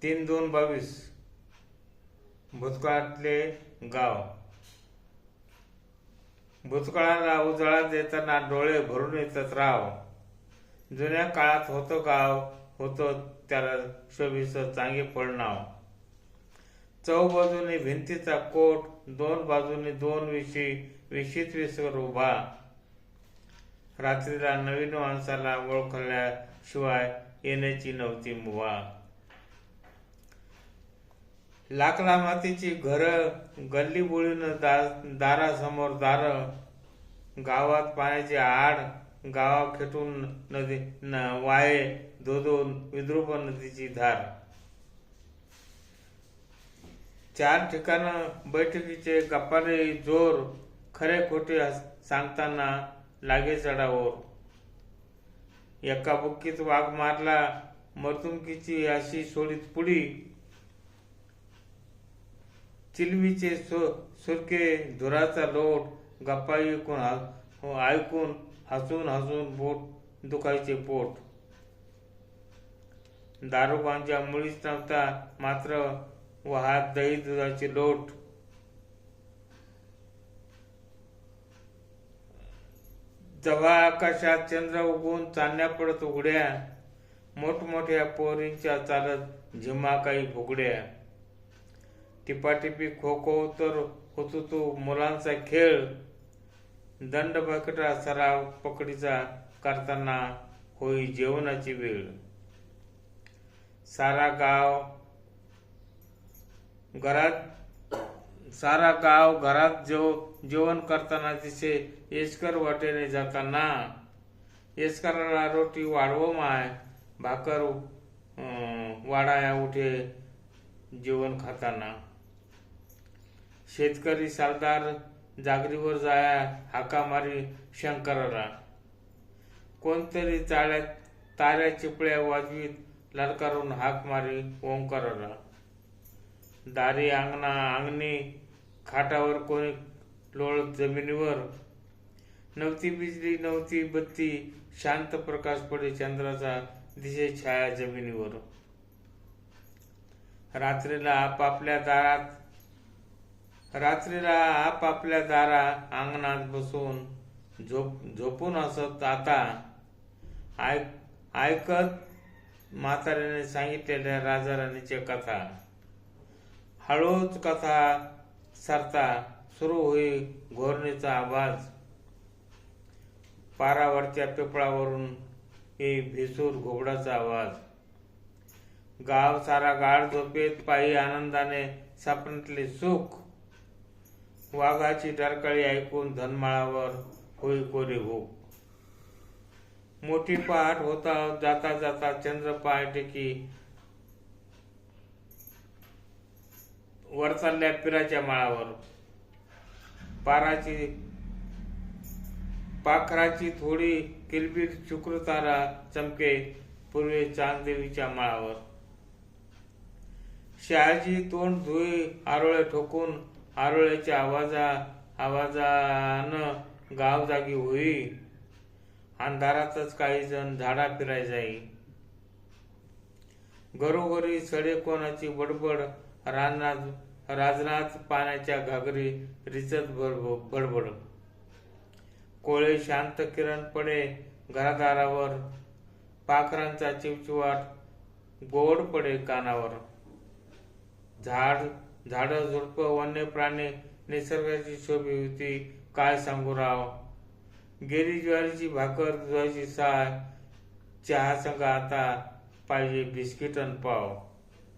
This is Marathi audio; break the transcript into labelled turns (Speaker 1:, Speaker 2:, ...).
Speaker 1: 3/2/22 भूतकाळातले गाव. भूतकाळाला उजाळा देताना डोळे भरून येतात राव. जुन्या काळात होतं गाव, होतं त्याला शोभीचं चांगे फळ नाव. चौबाजूने भिंतीचा कोट, दोन बाजूने दोन विशीत विसर उभा. रात्रीला नवीन माणसाला ओळखल्याशिवाय येण्याची नव्हती मुभा. लाकडा मातीची घरं, गल्ली बोळीनं दारासमोर दार. गावात पाण्याची आड, गावा खेटून नदी वाये धोधून विद्रूप नदीची धार. 4 ठिकाणं बैठकीचे गप्पारे जोर, खरे खोटे सांगताना लागे चढाओर. एका बुक्कीत वाघ मारला, मर्तुमकीची अशी सोडीत पुढी. चिलवीचे सुरके धुराचा लोट, गप्पा ऐकून हसून हसून बोट दुखायचे पोट. दारू गांजा मुळीच नव्हता, मात्र वाहात दही दुधाची लोट. जेव्हा आकाशात चंद्र उगवून चांदण्या पडत उघड्या, मोठमोठ्या पोरींच्या चालत झिम्मा काही फुगड्या. टिपाटिपी खो खो तर होतो तो मुलांचा खेळ. दंड बकटा सराव पकडीचा करताना होई जेवणाची वेळ. सारा गाव घरात जेवण करताना दिसे येसकर वाटेने जाताना. येसकराला रोटी वाढव माय, भाकर वाढाया उठे जेवण खाताना. शेतकरी सरदार जागरीवर जाया हाका मारी शंकराला. कोणतरी ताऱ्या चिपळ्या वाजवीत ललकारून हाक मारी ओंकाराला. दारी अंगणी खाटावर कोणी लोळत जमिनीवर. नव्हती बिजली नव्हती बत्ती, शांत प्रकाश पडे चंद्राचा दिसे छाया जमिनीवर. रात्रीला आपापल्या दारा अंगणात बसून झोपून असत आता. ऐकत म्हाताऱ्याने सांगितलेल्या राजाराणीच्या कथा. हळूच कथा सरता सुरू होई घोरणीचा आवाज. पारावरच्या पिपळावरून येई भिसूर घोबडाचा आवाज. गाव सारा गाढ झोपेत पायी आनंदाने स्वप्नातले सुख. वाघाची डरकाळी ऐकून धनमाळावर होई कोरी भूक. मोठी पहाट होता जाता जाता चंद्र पाय टेकी वर चालल्या पिराच्या माळावर. पाखराची थोडी किलबिल शुक्र तारा चमके पूर्वे चांददेवीच्या माळावर. शहाजी तोंड धुई आरोळे ठोकून आरोळ्याच्या आवाजानं गाव जागी होई. अंधारातच काही जण झाडा फिराय जाई. घरोघरी सडे कोणाची बडबड, राजनाथ पाण्याच्या घागरी रिचत बडबड. कोळे शांत किरण पडे घरादारावर, पाखरांचा चिवचिवाट गोड पडे कानावर. झाड झुडप वन्य प्राणी निसर्गाची शोभी होती काय सांगू राव. गेली ज्वारीची भाकर दुधाची साय, चहा संग आता पाहिजे बिस्किट अन पाव.